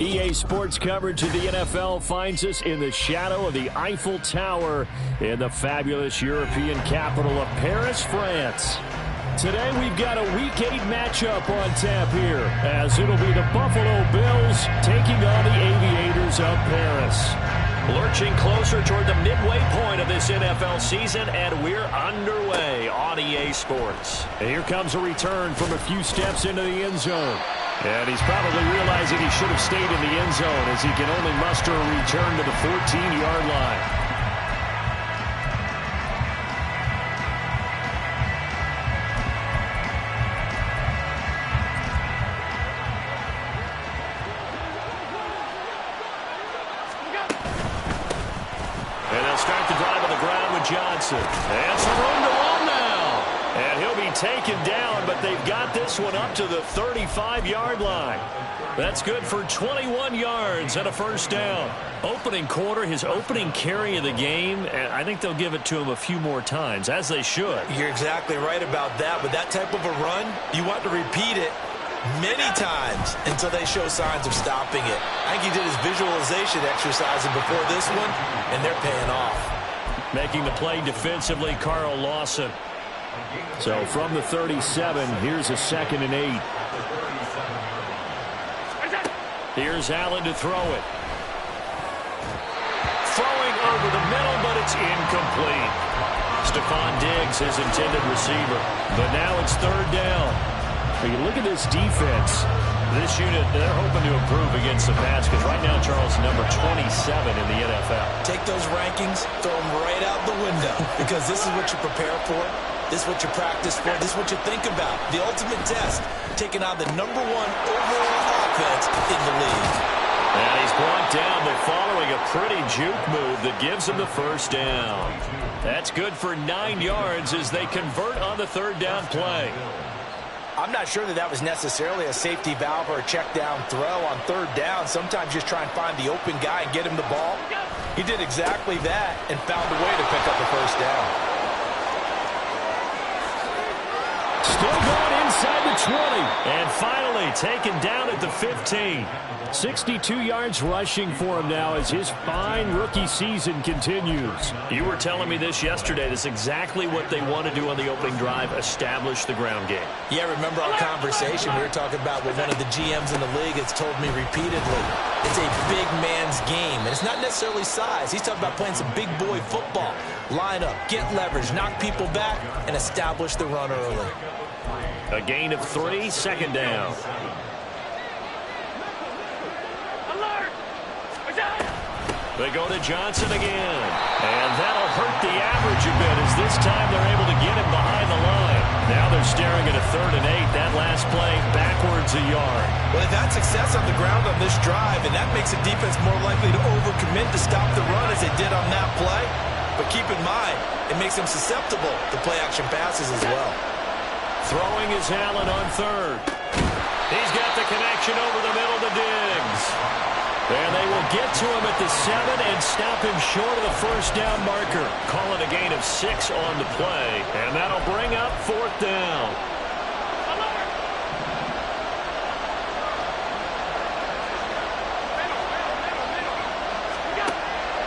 EA Sports coverage of the NFL finds us in the shadow of the Eiffel Tower in the fabulous European capital of Paris, France. Today we've got a Week 8 matchup on tap here, as it'll be the Buffalo Bills taking on the Aviators of Paris. Lurching closer toward the midway point of this NFL season, and we're underway on EA Sports. And here comes a return from a few steps into the end zone. And he's probably realizing he should have stayed in the end zone, as he can only muster a return to the 14-yard line. Johnson. And some room to run now. And he'll be taken down, but they've got this one up to the 35-yard line. That's good for 21 yards and a first down. Opening quarter, his opening carry of the game, and I think they'll give it to him a few more times, as they should. You're exactly right about that. With that type of a run, you want to repeat it many times until they show signs of stopping it. I think he did his visualization exercising before this one, and they're paying off. Making the play defensively, Carl Lawson. So from the 37, here's a 2nd and 8. Here's Allen to throw it. Throwing over the middle, but it's incomplete. Stephon Diggs, his intended receiver. But now it's 3rd down. When you look at this defense, this unit, they're hoping to improve against the pass, because right now, Charles, number 27 in the NFL. Take those rankings, throw them right out the window, because this is what you prepare for. This is what you practice for. This is what you think about. The ultimate test, taking on the #1 overall offense in the league. And he's brought down, but following a pretty juke move that gives him the first down. That's good for 9 yards as they convert on the 3rd down play. I'm not sure that was necessarily a safety valve or a check down throw on 3rd down. Sometimes just try and find the open guy and get him the ball. He did exactly that and found a way to pick up the first down. Still going inside the 20. And finally taken down at the 15. 62 yards rushing for him now as his fine rookie season continues. You were telling me this yesterday. This is exactly what they want to do on the opening drive, establish the ground game. Yeah, remember our conversation we were talking about with one of the GMs in the league that's told me repeatedly, it's a big man's game. And it's not necessarily size. He's talking about playing some big boy football. Line up, get leverage, knock people back, and establish the run early. A gain of 3, 2nd down. They go to Johnson again. And that'll hurt the average a bit, as this time they're able to get him behind the line. Now they're staring at a 3rd and 8. That last play backwards a yard. Well, they've had success on the ground on this drive, and that makes a defense more likely to overcommit to stop the run as they did on that play. But keep in mind, it makes them susceptible to play-action passes as well. Throwing is Allen on 3rd. He's got the connection over the middle to Diggs. And they will get to him at the 7 and stop him short of the first down marker. Calling a gain of 6 on the play. And that'll bring up 4th down.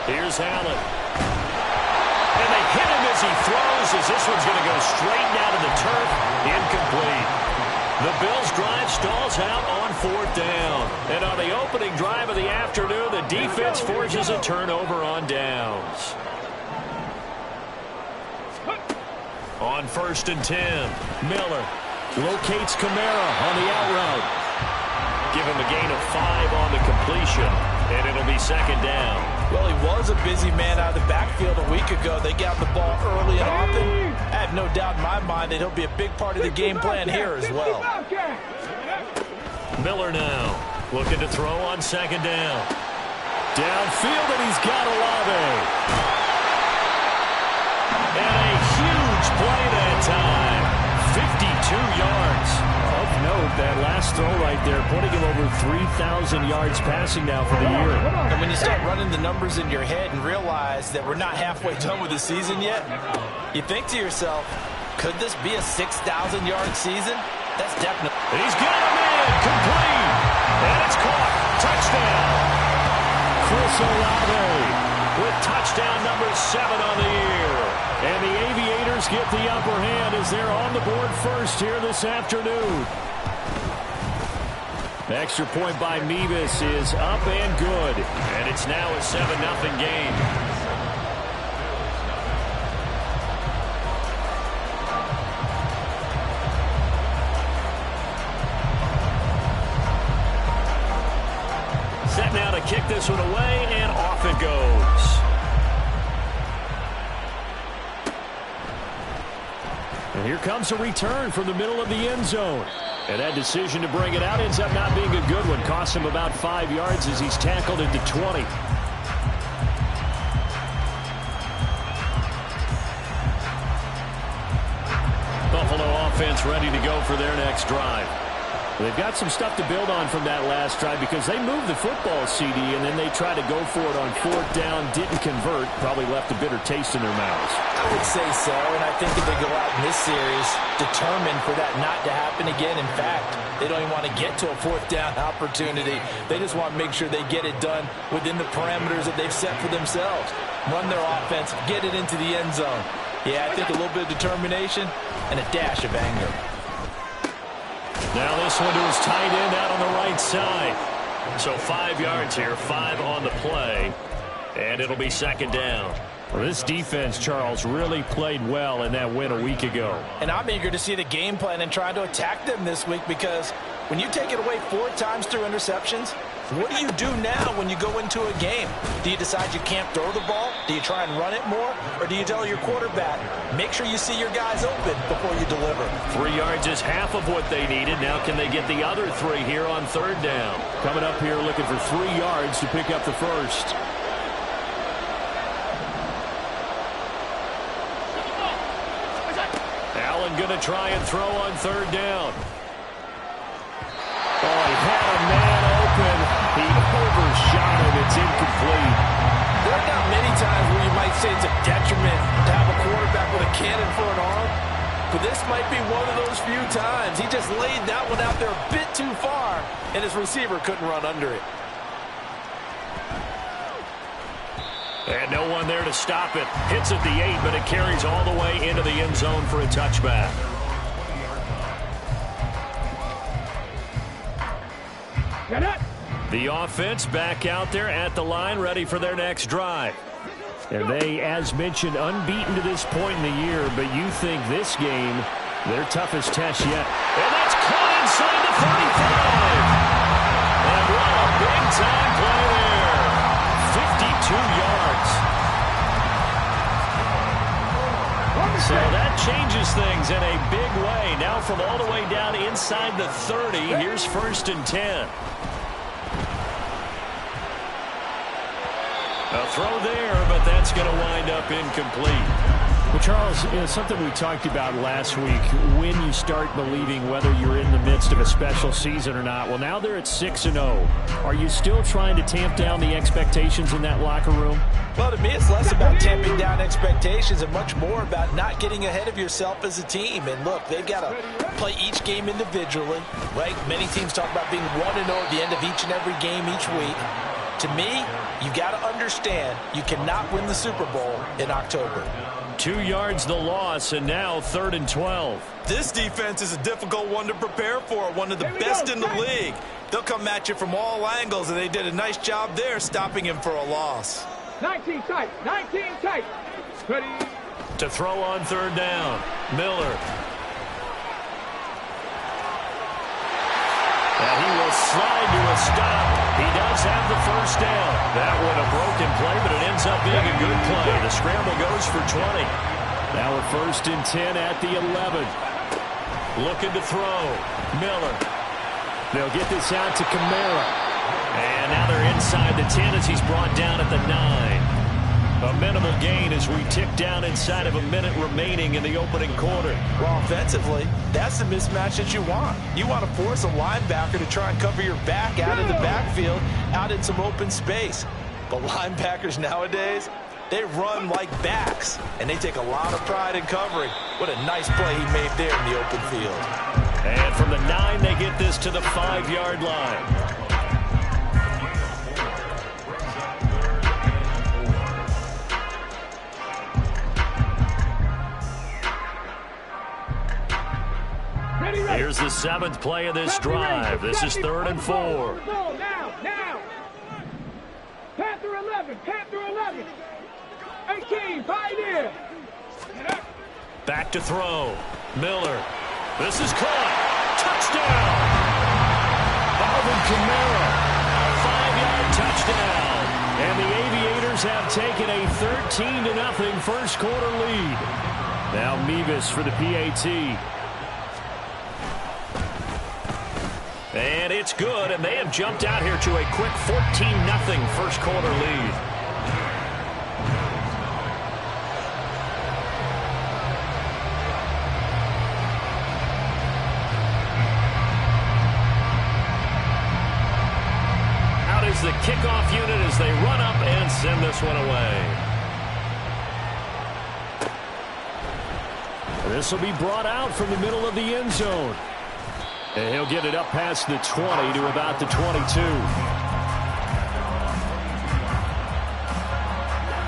Here's Allen. And they hit him as he throws, as this one's going to go straight down to the turf. Incomplete. The Bills' drive stalls out on 4th down. And on the opening drive of the afternoon, the defense forces a turnover on downs. On 1st and 10, Miller locates Kamara on the out route. Give him a gain of 5 on the completion, and it'll be 2nd down. Well, he was a busy man out of the backfield a week ago. They got the ball early and often. I have no doubt in my mind that he'll be a big part of the game plan here as well. Miller now looking to throw on 2nd down. Downfield, and he's got Olave. And a huge play that time. 52 yards. Of note, that last throw right there, putting him over 3,000 yards passing now for the year. And when you start running the numbers in your head and realize that we're not halfway done with the season yet, you think to yourself, could this be a 6,000-yard season? That's definitely. He's got him in, complete. And it's caught. Touchdown. Chris Olave with touchdown number 7 on the year. And the Aviators get the upper hand as they're on the board first here this afternoon. The extra point by Mevis is up and good. And it's now a 7-0 game. Set now to kick this one away, and off it goes. And here comes a return from the middle of the end zone. And that decision to bring it out ends up not being a good one. Costs him about 5 yards as he's tackled into 20. Buffalo offense ready to go for their next drive. They've got some stuff to build on from that last drive because they moved the football, CD, and then they tried to go for it on 4th down, didn't convert, probably left a bitter taste in their mouths. I would say so, and I think if they go out in this series determined for that not to happen again. In fact, they don't even want to get to a 4th down opportunity. They just want to make sure they get it done within the parameters that they've set for themselves. Run their offense, get it into the end zone. Yeah, I think a little bit of determination and a dash of anger. Now this one to his tight end out on the right side. So 5 yards here, 5 on the play, and it'll be 2nd down. Well, this defense, Charles, really played well in that win a week ago. And I'm eager to see the game plan and try to attack them this week because when you take it away 4 times through interceptions, what do you do now when you go into a game? Do you decide you can't throw the ball? Do you try and run it more? Or do you tell your quarterback, make sure you see your guys open before you deliver? 3 yards is half of what they needed. Now can they get the other 3 here on 3rd down? Coming up here looking for 3 yards to pick up the first. Allen going to try and throw on 3rd down. Oh, he had a man open. He overshot him. It's incomplete. There are not many times where you might say it's a detriment to have a quarterback with a cannon for an arm, but this might be one of those few times. He just laid that one out there a bit too far, and his receiver couldn't run under it. And no one there to stop it. Hits at the 8, but it carries all the way into the end zone for a touchback. The offense back out there at the line, ready for their next drive. And they, as mentioned, unbeaten to this point in the year, but you think this game, their toughest test yet. And that's caught inside the 35. And what a big-time play there. 52 yards. So that changes things in a big way. Now from all the way down inside the 30, here's 1st and 10. A throw there, but that's going to wind up incomplete. Well, Charles, something we talked about last week, when you start believing whether you're in the midst of a special season or not. Well, now they're at 6-0. Are you still trying to tamp down the expectations in that locker room? Well, to me, it's less about tamping down expectations and much more about not getting ahead of yourself as a team. And look, they've got to play each game individually, right? Many teams talk about being 1-0 at the end of each and every game each week. To me, you've got to understand you cannot win the Super Bowl in October. 2 yards the loss, and now 3rd and 12. This defense is a difficult one to prepare for, one of the best in the league. They'll come at you from all angles, and they did a nice job there stopping him for a loss. 19 tight, 19 tight. Ready. To throw on 3rd down, Miller. And he will slide to a stop. He does have the 1st down. That one a broken play, but it ends up being a good play. The scramble goes for 20. Now a 1st and 10 at the 11. Looking to throw. Miller. They'll get this out to Kamara. And now they're inside the 10 as he's brought down at the 9. A minimal gain as we tick down inside of a minute remaining in the opening quarter. Well, offensively, that's the mismatch that you want. You want to force a linebacker to try and cover your back out in the backfield, out in some open space. But linebackers nowadays, they run like backs, and they take a lot of pride in covering. What a nice play he made there in the open field. And from the 9, they get this to the 5-yard line. Here's the 7th play of this drive. This is 3rd and 4. Now. Panther 11. 18, Pioneer. Back to throw. Miller. This is caught. Touchdown. Alvin Kamara. 5-yard touchdown. And the Aviators have taken a 13-0 first quarter lead. Now Mevis for the PAT. And it's good, and they have jumped out here to a quick 14-0 first quarter lead. Out is the kickoff unit as they run up and send this one away. This will be brought out from the middle of the end zone. And he'll get it up past the 20 to about the 22.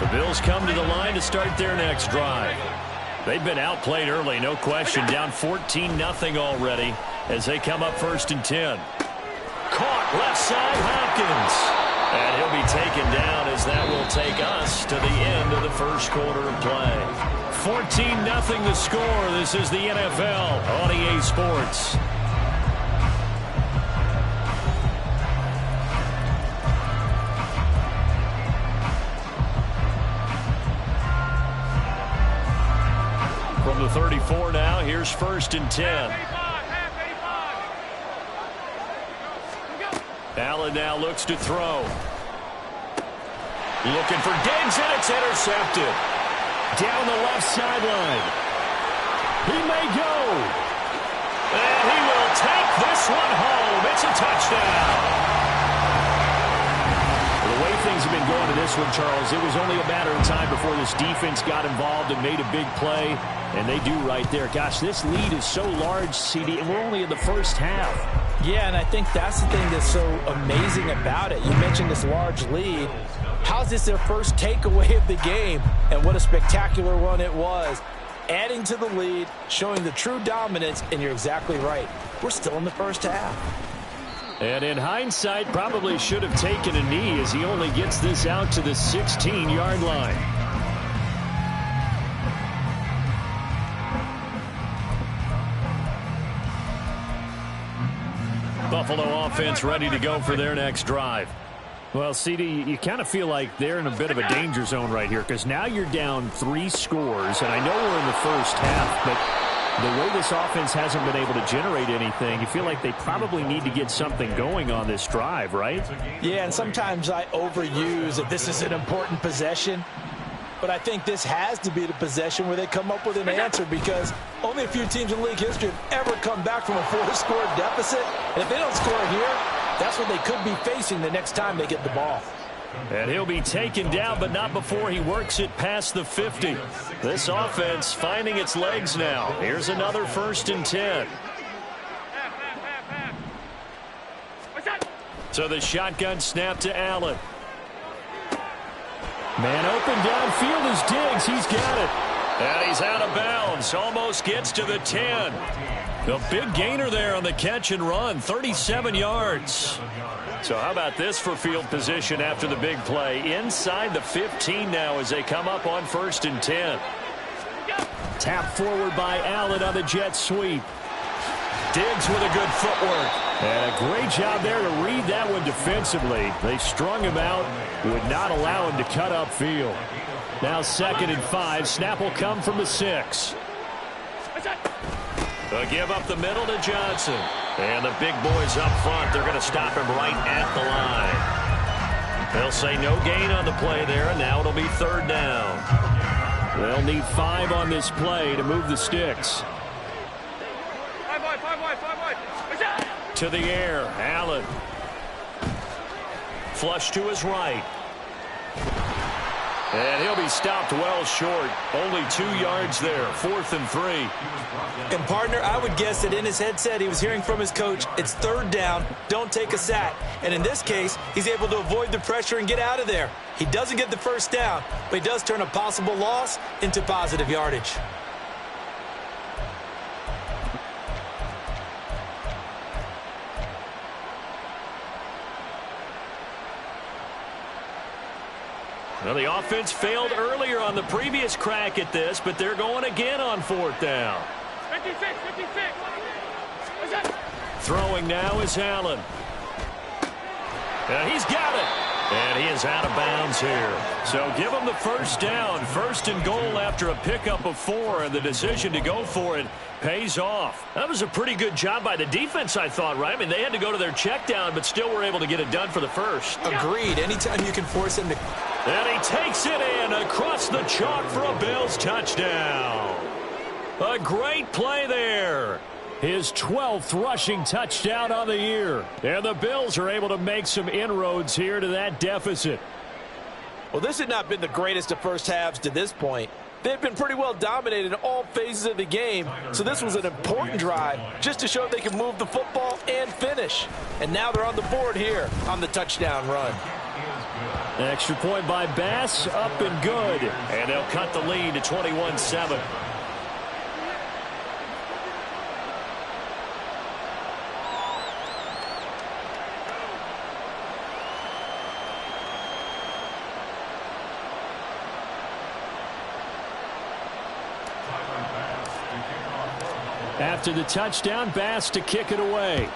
The Bills come to the line to start their next drive. They've been outplayed early, no question. Down 14-0 already as they come up 1st and 10. Caught left side, Hopkins. And he'll be taken down as that will take us to the end of the first quarter of play. 14-0 the score. This is the NFL on EA Sports. From the 34 now, here's 1st and 10. Allen now looks to throw. Looking for Diggs, and it's intercepted. Down the left sideline. He may go. And he will take this one home. It's a touchdown. The way things have been going to this one, Charles, it was only a matter of time before this defense got involved and made a big play. And they do right there. Gosh, this lead is so large, CD, and we're only in the first half. Yeah, and I think that's the thing that's so amazing about it. You mentioned this large lead. How's this their first takeaway of the game? And what a spectacular one it was. Adding to the lead, showing the true dominance, and you're exactly right. We're still in the first half. And in hindsight, probably should have taken a knee as he only gets this out to the 16-yard line. Buffalo offense ready to go for their next drive. Well, CD, you kind of feel like they're in a bit of a danger zone right here because now you're down 3 scores, and I know we're in the first half, but the way this offense hasn't been able to generate anything, you feel like they probably need to get something going on this drive, right? Yeah, and sometimes I overuse that this is an important possession. But I think this has to be the possession where they come up with an answer because only a few teams in league history have ever come back from a 4-score deficit. And if they don't score here, that's what they could be facing the next time they get the ball. And he'll be taken down, but not before he works it past the 50. This offense finding its legs now. Here's another 1st and 10. So the shotgun snap to Allen. Man open downfield is Diggs. He's got it. And he's out of bounds. Almost gets to the 10. A big gainer there on the catch and run. 37 yards. So how about this for field position after the big play? Inside the 15 now as they come up on 1st and 10. Tap forward by Allen on the jet sweep. Diggs with a good footwork. And a great job there to read that one defensively. They strung him out, would not allow him to cut upfield. Now 2nd and 5. Snap will come from the 6. They'll give up the middle to Johnson. And the big boys up front, they're going to stop him right at the line. They'll say no gain on the play there, and now it'll be 3rd down. They'll need 5 on this play to move the sticks. To the air, Allen. Flush to his right. And he'll be stopped well short. Only 2 yards there. 4th and 3. And, partner, I would guess that in his headset he was hearing from his coach, it's 3rd down, don't take a sack. And in this case, he's able to avoid the pressure and get out of there. He doesn't get the 1st down, but he does turn a possible loss into positive yardage. Well, the offense failed earlier on the previous crack at this, but they're going again on 4th down. 56, 56. What's that? Throwing now is Allen. And he's got it. And he is out of bounds here. So give him the first down. 1st and goal after a pickup of 4, and the decision to go for it pays off. That was a pretty good job by the defense, I thought, right? I mean, they had to go to their check down, but still were able to get it done for the first. Agreed. Anytime you can force him to... And he takes it in across the chalk for a Bills touchdown. A great play there. His 12th rushing touchdown on the year. And the Bills are able to make some inroads here to that deficit. Well, this had not been the greatest of first halves to this point. They've been pretty well dominated in all phases of the game, so this was an important drive just to show they can move the football and finish. And now they're on the board here on the touchdown run. Extra point by Bass, up and good. And they'll cut the lead to 21-7. After the touchdown, Bass to kick it away.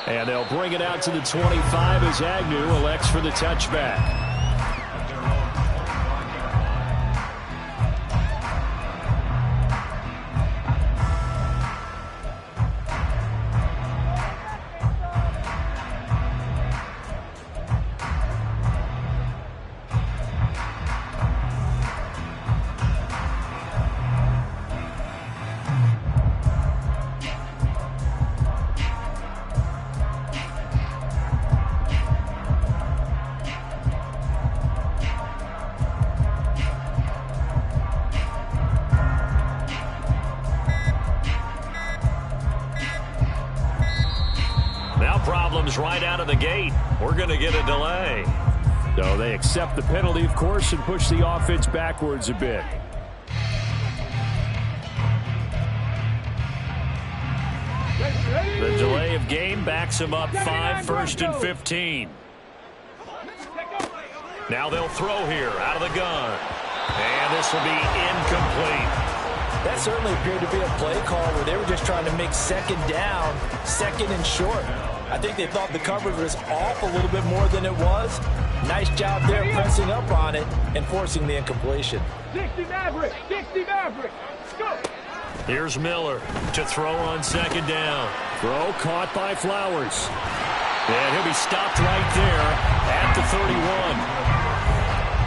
And they'll bring it out to the 25 as Agnew elects for the touchback. Problems right out of the gate. We're going to get a delay. So they accept the penalty, of course, and push the offense backwards a bit. The delay of game backs them up 5, 1st and 15. Now they'll throw here out of the gun. And this will be incomplete. That certainly appeared to be a play call where they were just trying to make 2nd down, 2nd and short. I think they thought the coverage was off a little bit more than it was. Nice job there pressing up on it and forcing the incompletion. 60 Maverick, 60 Maverick. Let's go. Here's Miller to throw on 2nd down. Throw caught by Flowers. And he'll be stopped right there at the 31.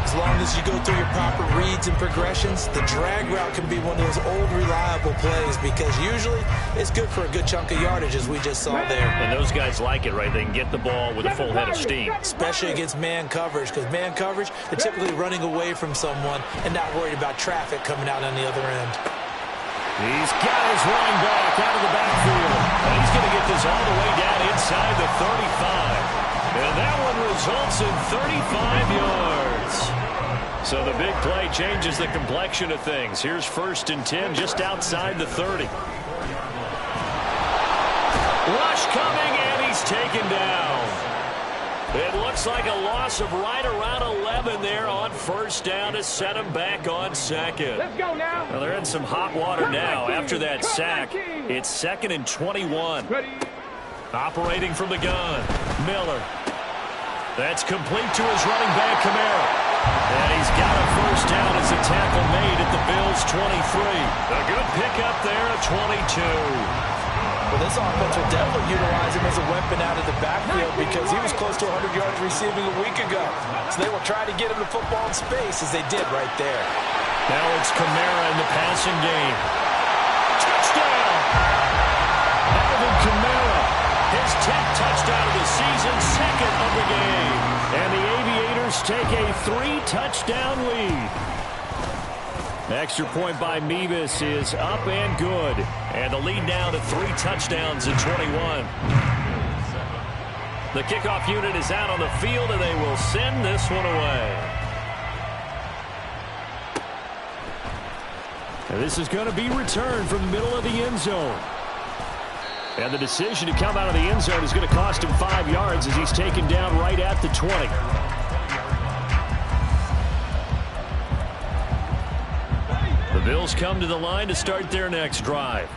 As long as you go through your proper reads and progressions, the drag route can be one of those old reliable plays because usually it's good for a good chunk of yardage as we just saw there. And those guys like it, right? They can get the ball with a full head of steam. Especially against man coverage because man coverage, they're typically running away from someone and not worried about traffic coming out on the other end. He's got his running back out of the backfield. And he's going to get this all the way down inside the 35. And that one results in 35 yards. So the big play changes the complexion of things. Here's 1st and 10 just outside the 30. Rush coming, and he's taken down. It looks like a loss of right around 11 there on 1st down to set him back on 2nd. Let's go now. Well, they're in some hot water now after that sack. It's 2nd and 21. Operating from the gun, Miller. That's complete to his running back, Kamara. And he's got a 1st down as a tackle made at the Bills' 23. A good pickup there at 22. Well, this offense will definitely utilize him as a weapon out of the backfield because he was close to 100 yards receiving a week ago. So they will try to get him the football in space as they did right there. Now it's Kamara in the passing game. Touchdown! Alvin Kamara, his 10th touchdown of the season, 2nd of the game. And the Aviators take a 3-touchdown lead. Extra point by Mevis is up and good. And the lead now to 3 touchdowns in 21. The kickoff unit is out on the field, and they will send this one away. And this is going to be returned from the middle of the end zone. And the decision to come out of the end zone is going to cost him 5 yards as he's taken down right at the 20. The Bills come to the line to start their next drive.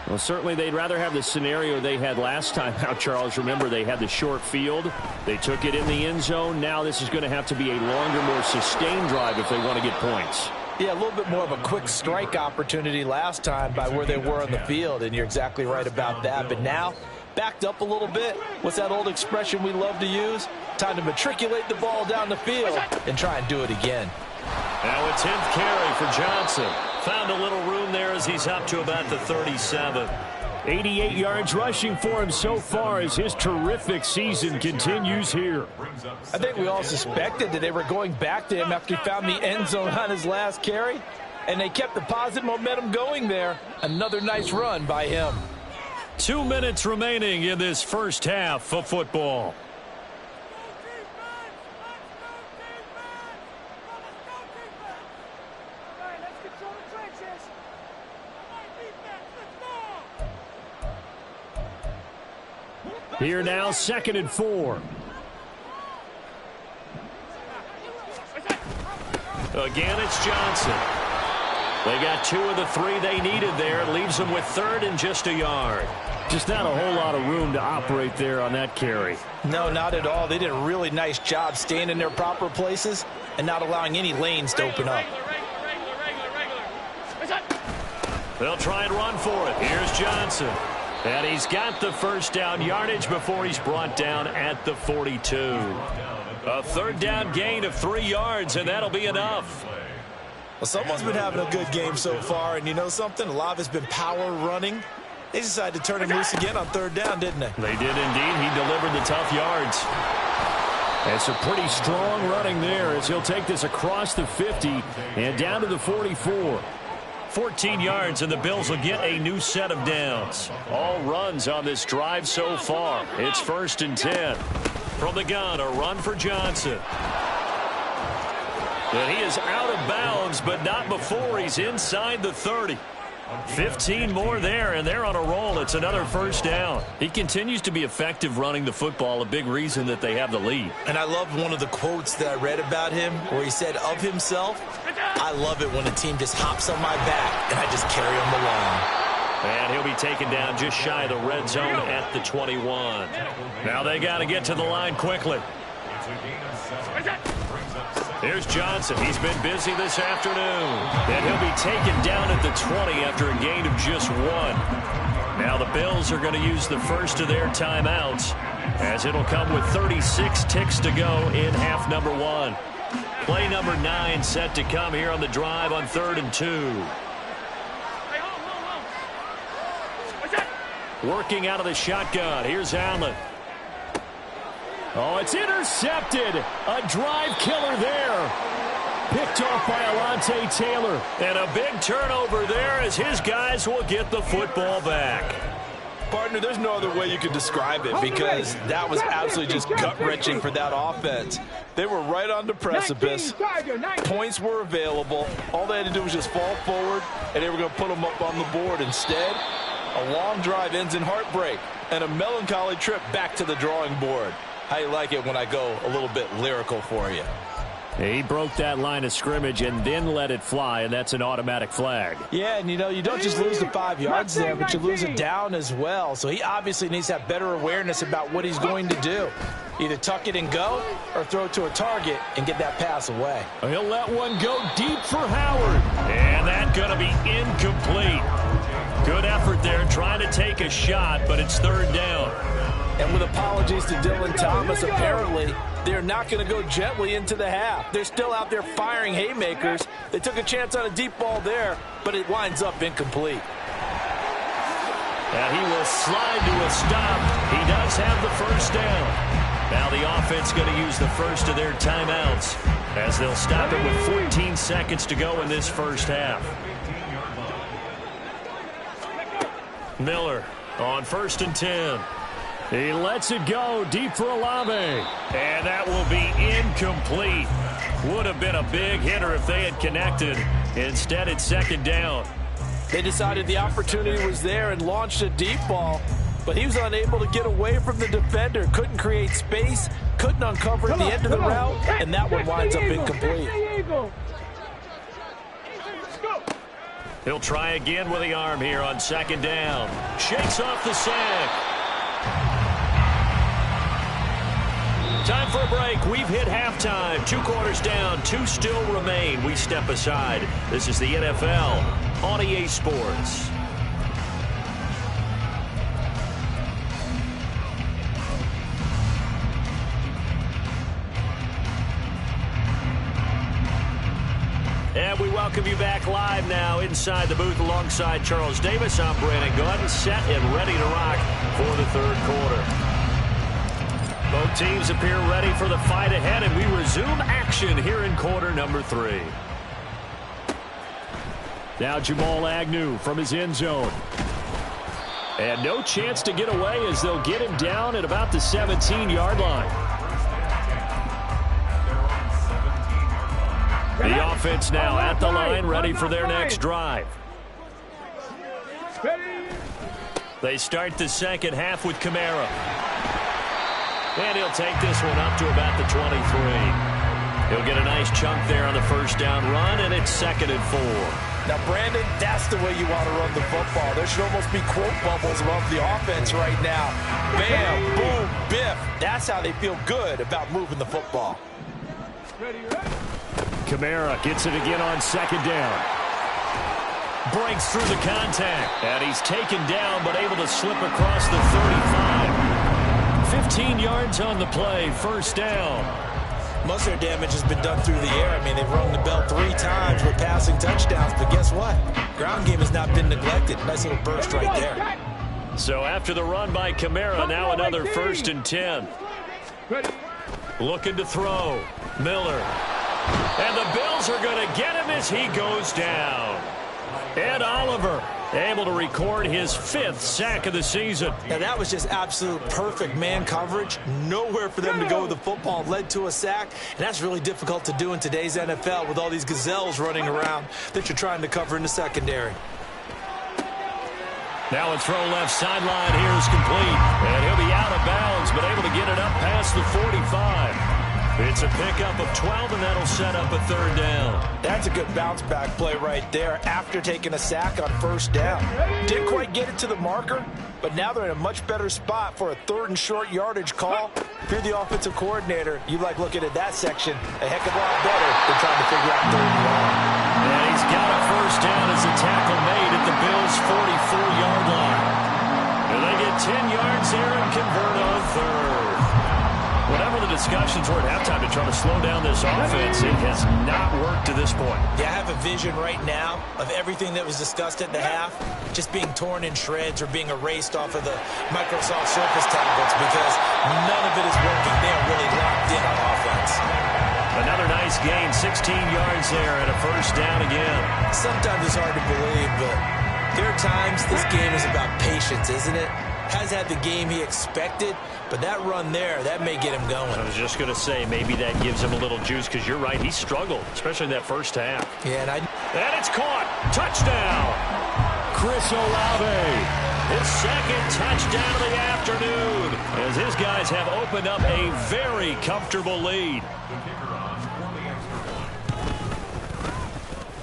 Well, certainly they'd rather have the scenario they had last time out, Charles. Remember, they had the short field. They took it in the end zone. Now this is going to have to be a longer, more sustained drive if they want to get points. Yeah, a little bit more of a quick strike opportunity last time by where they were on the field, and you're exactly right about that. But now, backed up a little bit. What's that old expression we love to use? Time to matriculate the ball down the field and try and do it again. Now a 10th carry for Johnson. Found a little room there as he's up to about the 37. 88 yards rushing for him so far as his terrific season continues here. I think we all suspected that they were going back to him after he found the end zone on his last carry, and they kept the positive momentum going there. Another nice run by him. 2 minutes remaining in this first half of football. Here now, 2nd and 4. Again, it's Johnson. They got 2 of the 3 they needed there. Leaves them with 3rd and just a yard. Just not a whole lot of room to operate there on that carry. No, not at all. They did a really nice job staying in their proper places and not allowing any lanes to open up. They'll try and run for it. Here's Johnson. And he's got the first down yardage before he's brought down at the 42. A 3rd down gain of 3 yards, and that'll be enough. Well, someone's been having a good game so far, and you know something? A lot of it's been power running. They decided to turn him loose again on 3rd down, didn't they? They did indeed. He delivered the tough yards. It's a pretty strong running there as he'll take this across the 50 and down to the 44. 14 yards, and the Bills will get a new set of downs. All runs on this drive so far. It's 1st and 10. From the gun, a run for Johnson. And he is out of bounds, but not before he's inside the 30. 15 more there, and they're on a roll. It's another 1st down. He continues to be effective running the football, a big reason that they have the lead. And I love one of the quotes that I read about him where he said of himself, I love it when a team just hops on my back and I just carry them along. And he'll be taken down just shy of the red zone at the 21. Now they got to get to the line quickly. Here's Johnson. He's been busy this afternoon. And he'll be taken down at the 20 after a gain of just 1. Now the Bills are going to use the first of their timeouts as it'll come with 36 ticks to go in half number 1. Play number 9 set to come here on the drive on 3rd and 2. Working out of the shotgun. Here's Allen. Oh, it's intercepted. A drive killer there. Picked off by Alontae Taylor. And a big turnover there as his guys will get the football back. Partner, there's no other way you could describe it because that was absolutely just gut-wrenching for that offense. They were right on the precipice. Points were available. All they had to do was just fall forward, and they were going to put them up on the board. Instead, a long drive ends in heartbreak and a melancholy trip back to the drawing board. How you like it when I go a little bit lyrical for you? He broke that line of scrimmage and then let it fly, and that's an automatic flag. Yeah, and you know, you don't just lose the 5 yards there, but you lose it down as well. So he obviously needs to have better awareness about what he's going to do. Either tuck it and go or throw it to a target and get that pass away. He'll let one go deep for Howard. And that's going to be incomplete. Good effort there trying to take a shot, but it's 3rd down. And with apologies to Dylan Thomas, apparently they're not going to go gently into the half. They're still out there firing haymakers. They took a chance on a deep ball there, but it winds up incomplete. And he will slide to a stop. He does have the 1st down. Now the offense going to use the first of their timeouts as they'll stop it with 14 seconds to go in this first half. Miller on 1st and 10. He lets it go deep for Olave. And that will be incomplete. Would have been a big hitter if they had connected. Instead, it's 2nd down. They decided the opportunity was there and launched a deep ball. but he was unable to get away from the defender. Couldn't create space, couldn't uncover the end of the route, and that one winds up incomplete. He'll try again with the arm here on second down. Shakes off the sack. Time for a break. We've hit halftime. 2 quarters down. 2 still remain. We step aside. This is the NFL on EA Sports. And we welcome you back live now inside the booth alongside Charles Davis. I'm Brandon Gordon, set and ready to rock for the third quarter. Both teams appear ready for the fight ahead, and we resume action here in quarter number 3. Now Jamal Agnew from his end zone. And no chance to get away as they'll get him down at about the 17-yard line. The offense now at the line, ready for their next drive. They start the second half with Kamara. And he'll take this one up to about the 23. He'll get a nice chunk there on the first down run, and it's 2nd and 4. Now, Brandon, that's the way you want to run the football. There should almost be quote bubbles above the offense right now. Bam, boom, biff. That's how they feel good about moving the football. Kamara gets it again on second down. Breaks through the contact. And he's taken down, but able to slip across the 35. 15 yards on the play, first down. Most of their damage has been done through the air. I mean, they've rung the bell 3 times with passing touchdowns, but guess what? Ground game has not been neglected. Nice little burst right there. So after the run by Kamara, now another 1st and 10. Looking to throw. Miller. And the Bills are going to get him as he goes down. Ed Oliver able to record his 5th sack of the season. Now that was just absolute perfect man coverage. Nowhere for them to go with the football. Led to a sack. And that's really difficult to do in today's NFL with all these gazelles running around that you're trying to cover in the secondary. Now a throw left sideline here is complete. And he'll be out of bounds, but able to get it up past the 45. It's a pickup of 12, and that'll set up a 3rd down. That's a good bounce-back play right there after taking a sack on 1st down. Didn't quite get it to the marker, but now they're in a much better spot for a 3rd and short yardage call. If you're the offensive coordinator, you like looking at that section a heck of a lot better than trying to figure out 3rd and long. And he's got a 1st down as a tackle made at the Bills' 44-yard line. And they get 10 yards there and convert on 3rd. Whatever the discussions were at halftime to try to slow down this offense, it has not worked to this point. Yeah, I have a vision right now of everything that was discussed at the half just being torn in shreds or being erased off of the Microsoft Surface tablets because none of it is working. They are really locked in on offense. Another nice gain, 16 yards there and a 1st down again. Sometimes it's hard to believe, but there are times this game is about patience, isn't it? Has had the game he expected, but that run there, that may get him going. I was just going to say, maybe that gives him a little juice, because you're right, he struggled, especially in that first half. Yeah, and it's caught. Touchdown. Chris Olave. His 2nd touchdown of the afternoon, as his guys have opened up a very comfortable lead.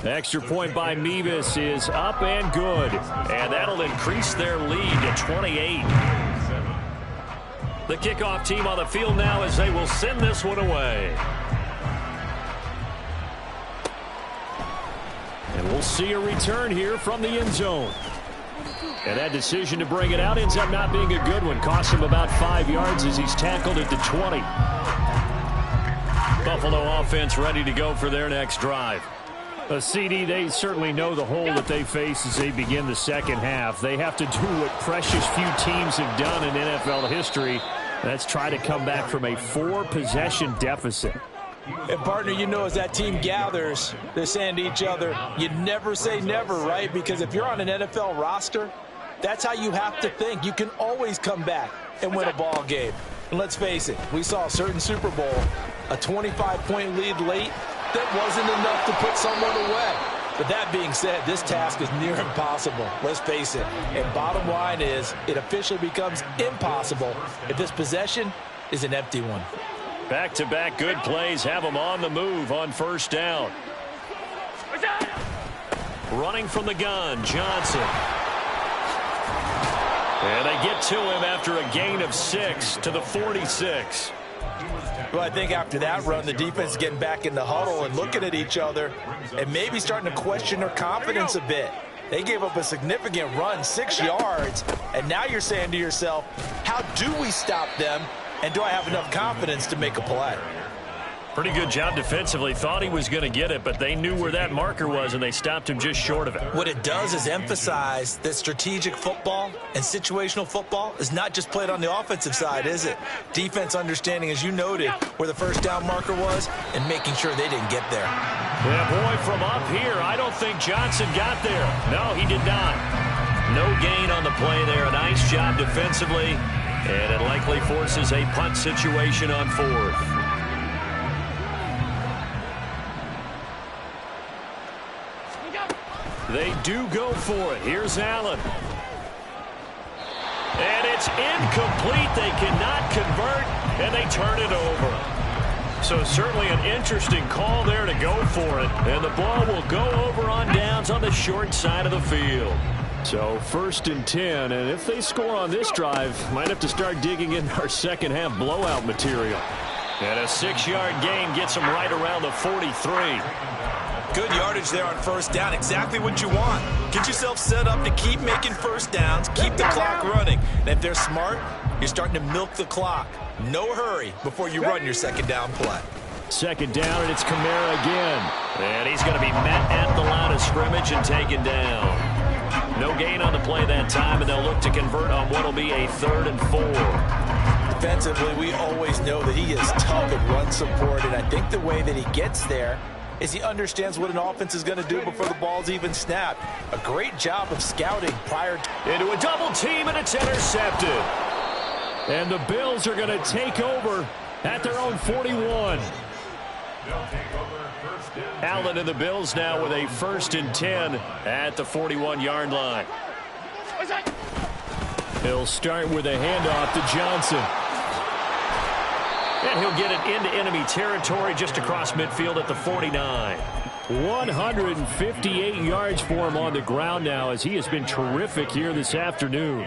Extra point by Mevis is up and good. And that'll increase their lead to 28. The kickoff team on the field now as they will send this one away. And we'll see a return here from the end zone. And that decision to bring it out ends up not being a good one. Costs him about 5 yards as he's tackled at the 20. Buffalo offense ready to go for their next drive. A CD, they certainly know the hole that they face as they begin the second half. They have to do what precious few teams have done in NFL history. That's try to come back from a 4-possession deficit. And, partner, you know as that team gathers, they're saying to each other, you never say never, right? Because if you're on an NFL roster, that's how you have to think. You can always come back and win a ball game. And let's face it, we saw a certain Super Bowl, a 25-point lead late, that wasn't enough to put someone away. But that being said, this task is near impossible. Let's face it. And bottom line is, it officially becomes impossible if this possession is an empty one. Back-to-back good plays have them on the move on first down. Running from the gun, Johnson. And they get to him after a gain of 6 to the 46. Well, I think after that run, the defense is getting back in the huddle and looking at each other and maybe starting to question their confidence a bit. They gave up a significant run, 6 yards, and now you're saying to yourself, how do we stop them, and do I have enough confidence to make a play? Pretty good job defensively. Thought he was going to get it, but they knew where that marker was, and they stopped him just short of it. What it does is emphasize that strategic football and situational football is not just played on the offensive side, is it? Defense understanding, as you noted, where the first down marker was and making sure they didn't get there. Yeah, boy, from up here, I don't think Johnson got there. No, he did not. No gain on the play there. A nice job defensively, and it likely forces a punt situation on fourth. They do go for it. Here's Allen. And it's incomplete. They cannot convert, and they turn it over. So certainly an interesting call there to go for it. And the ball will go over on downs on the short side of the field. So 1st and 10, and if they score on this drive, might have to start digging in our second half blowout material. And a 6-yard gain gets them right around the 43. Good yardage there on first down. Exactly what you want. Get yourself set up to keep making first downs, keep the clock running. And if they're smart, you're starting to milk the clock. No hurry before you run your second down play. Second down, and it's Kamara again. And he's going to be met at the line of scrimmage and taken down. No gain on the play that time, and they'll look to convert on what will be a 3rd and 4. Defensively, we always know that he is tough and run support, and I think the way that he gets there is he understands what an offense is going to do before the ball's even snapped. A great job of scouting prior to... Into a double team, and it's intercepted. And the Bills are going to take over at their own 41. Allen and the Bills now with a 1st and 10 at the 41-yard line. He'll start with a handoff to Johnson. And he'll get it into enemy territory just across midfield at the 49. 158 yards for him on the ground now, as he has been terrific here this afternoon.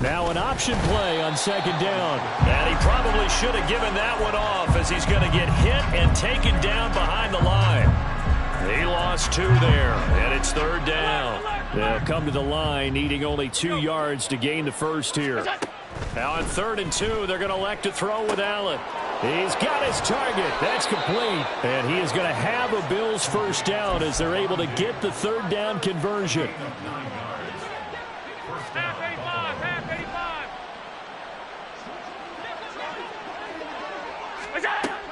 Now an option play on second down. And he probably should have given that one off, as he's going to get hit and taken down behind the line. He lost 2 there, and it's 3rd down. They'll come to the line, needing only 2 yards to gain the first here. Now on 3rd and 2, they're going to elect to throw with Allen. He's got his target. That's complete. And he is going to have a Bills first down as they're able to get the 3rd down conversion.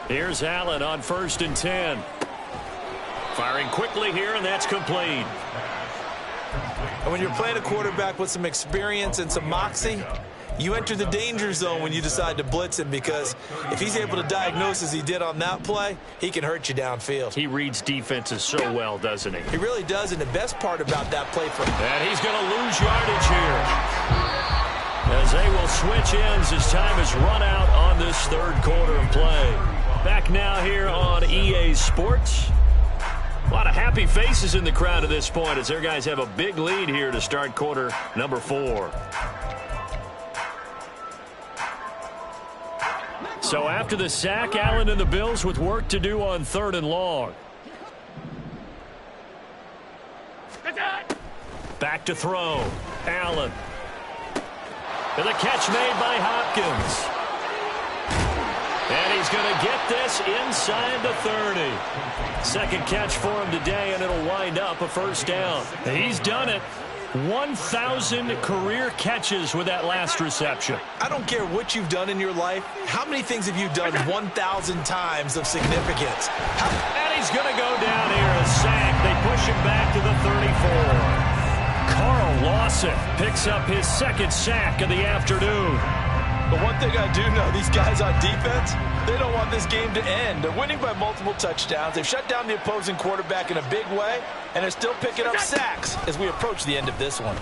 Here's Allen on 1st and 10. Firing quickly here, and that's complete. And when you're playing a quarterback with some experience and some moxie, you enter the danger zone when you decide to blitz him, because if he's able to diagnose as he did on that play, he can hurt you downfield. He reads defenses so well, doesn't he? He really does, and the best part about that play for him. And he's going to lose yardage here, as they will switch ends as time is run out on this 3rd quarter of play. Back now here on EA Sports. A lot of happy faces in the crowd at this point, as their guys have a big lead here to start quarter number 4. So after the sack, Allen and the Bills with work to do on 3rd and long. Back to throw. Allen. And the catch made by Hopkins. And he's going to get this inside the 30. Second catch for him today, and it'll wind up a first down. He's done it. 1,000 career catches with that last reception. I don't care what you've done in your life. How many things have you done 1,000 times of significance? And he's going to go down here, a sack. They push him back to the 34. Carl Lawson picks up his 2nd sack of the afternoon. But one thing I do know, these guys on defense, they don't want want this game to end. They're winning by multiple touchdowns. They've shut down the opposing quarterback in a big way, and they're still picking up sacks as we approach the end of this one.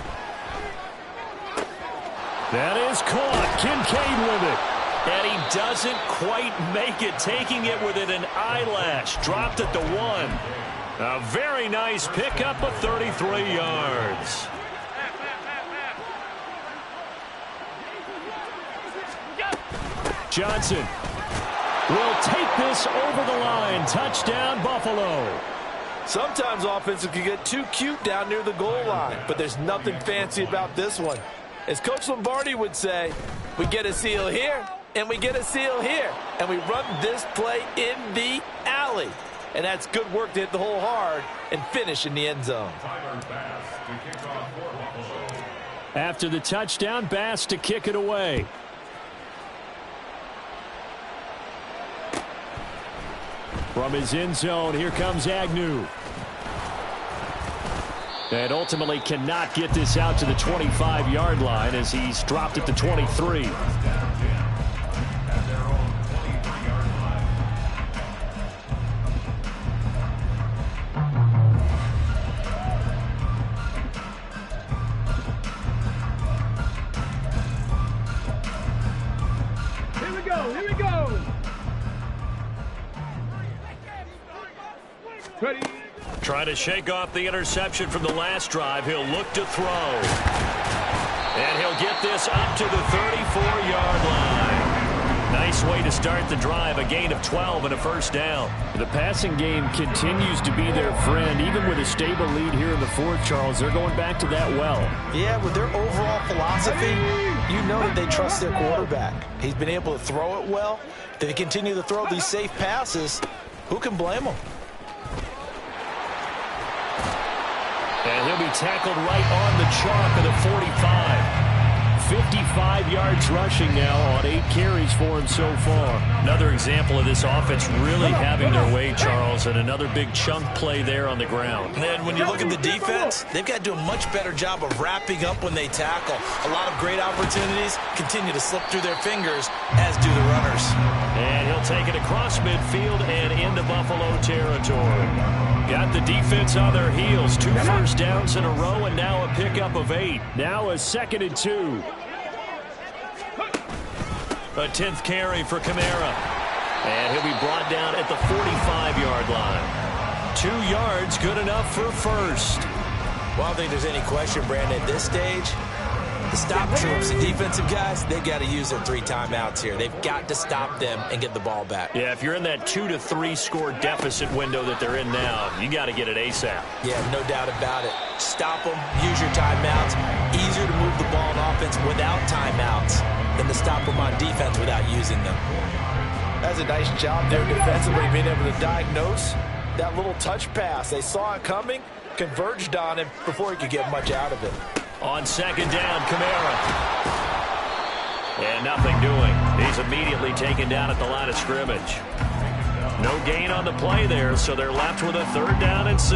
That is caught. Kincaid with it. And he doesn't quite make it, taking it within an eyelash. Dropped at the 1. A very nice pickup of 33 yards. Johnson will take this over the line. Touchdown, Buffalo. Sometimes offenses can get too cute down near the goal line, but there's nothing fancy about this one. As Coach Lombardi would say, we get a seal here, and we get a seal here, and we run this play in the alley. And that's good work to hit the hole hard and finish in the end zone. After the touchdown, Bass to kick it away. From his end zone, here comes Agnew. And ultimately cannot get this out to the 25-yard line as he's dropped at the 23. Here we go, here we go. Ready. Trying to shake off the interception from the last drive. He'll look to throw. And he'll get this up to the 34-yard line. Nice way to start the drive. A gain of 12 and a first down. The passing game continues to be their friend. Even with a stable lead here in the fourth, Charles, they're going back to that well. Yeah, with their overall philosophy, you know that they trust their quarterback. He's been able to throw it well. They continue to throw these safe passes. Who can blame them? And he'll be tackled right on the chalk of the 45. 55 yards rushing now on 8 carries for him so far. Another example of this offense really having their way, Charles, and another big chunk play there on the ground. And when you look at the defense, they've got to do a much better job of wrapping up when they tackle. A lot of great opportunities continue to slip through their fingers, as do the runners. And he'll take it across midfield and into Buffalo territory. Got the defense on their heels. 2 first downs in a row and now a pickup of 8. Now a 2nd and 2. A 10th carry for Kamara. And he'll be brought down at the 45-yard line. 2 yards, good enough for first. Well, I don't think there's any question, Brandon, at this stage, the stop troops, the defensive guys, they've got to use their 3 timeouts here. They've got to stop them and get the ball back. Yeah, if you're in that 2 to 3 score deficit window that they're in now, you got to get it ASAP. Yeah, no doubt about it. Stop them, use your timeouts. Easier to move the ball on offense without timeouts than to stop them on defense without using them. That's a nice job there defensively, being able to diagnose that little touch pass. They saw it coming, converged on him before he could get much out of it. On 2nd down, Kamara. And nothing doing. He's immediately taken down at the line of scrimmage. No gain on the play there, so they're left with a 3rd down and 6.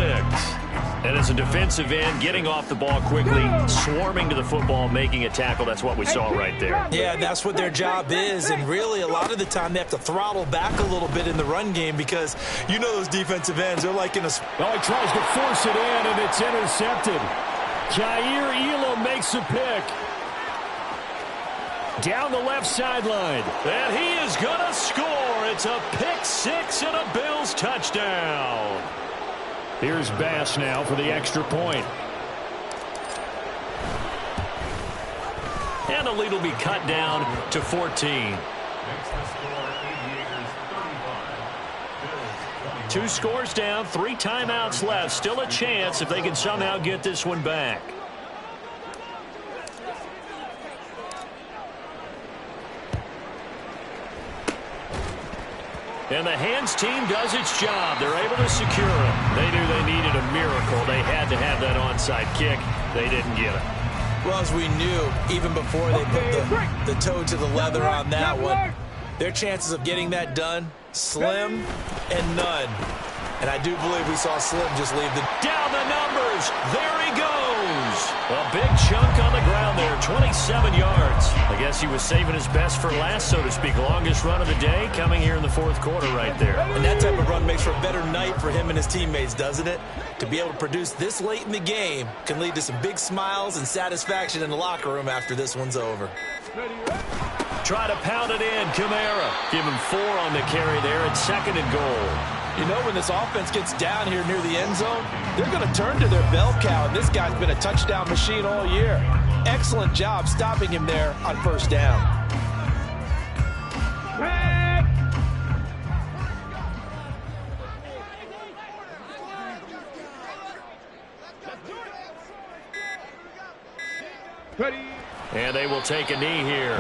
And as a defensive end, getting off the ball quickly, swarming to the football, making a tackle, that's what we saw right there. Yeah, that's what their job is, and really a lot of the time they have to throttle back a little bit in the run game because you know those defensive ends, they're like in a... Oh, he tries to force it in, and it's intercepted. Jair Elam makes a pick. Down the left sideline. And he is going to score. It's a pick 6 and a Bills touchdown. Here's Bass now for the extra point. And the lead will be cut down to 14. 2 scores down, 3 timeouts left. Still a chance if they can somehow get this one back. And the hands team does its job. They're able to secure it. They knew they needed a miracle. They had to have that onside kick. They didn't get it. Well, as we knew, even before they put the toe to the leather on that one, their chances of getting that done, slim and none. And I do believe we saw Slim just leave the... Down the numbers. There he goes. A big chunk on the ground there, 27 yards. I guess he was saving his best for last, so to speak. Longest run of the day coming here in the fourth quarter right there. And that type of run makes for a better night for him and his teammates, doesn't it? To be able to produce this late in the game can lead to some big smiles and satisfaction in the locker room after this one's over. Try to pound it in. Kamara. Give him 4 on the carry there at 2nd and goal. You know, when this offense gets down here near the end zone, they're going to turn to their bell cow, and this guy's been a touchdown machine all year. Excellent job stopping him there on first down. And they will take a knee here.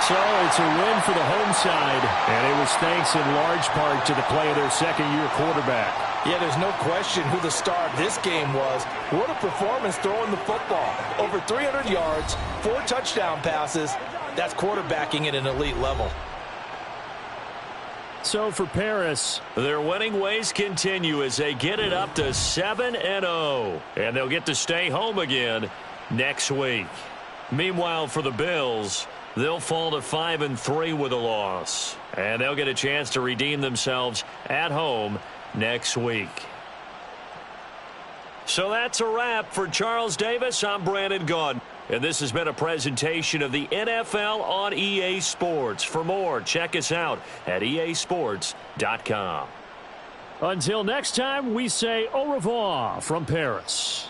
So it's a win for the home side, and it was thanks in large part to the play of their second-year quarterback. Yeah, there's no question who the star of this game was. What a performance throwing the football. Over 300 yards, 4 touchdown passes. That's quarterbacking at an elite level. So for Paris, their winning ways continue as they get it up to 7-0. And they'll get to stay home again next week. Meanwhile, for the Bills, they'll fall to 5-3 with a loss. And they'll get a chance to redeem themselves at home next week. So that's a wrap for Charles Davis. I'm Brandon Gaudin. And this has been a presentation of the NFL on EA Sports. For more, check us out at easports.com. Until next time, we say au revoir from Paris.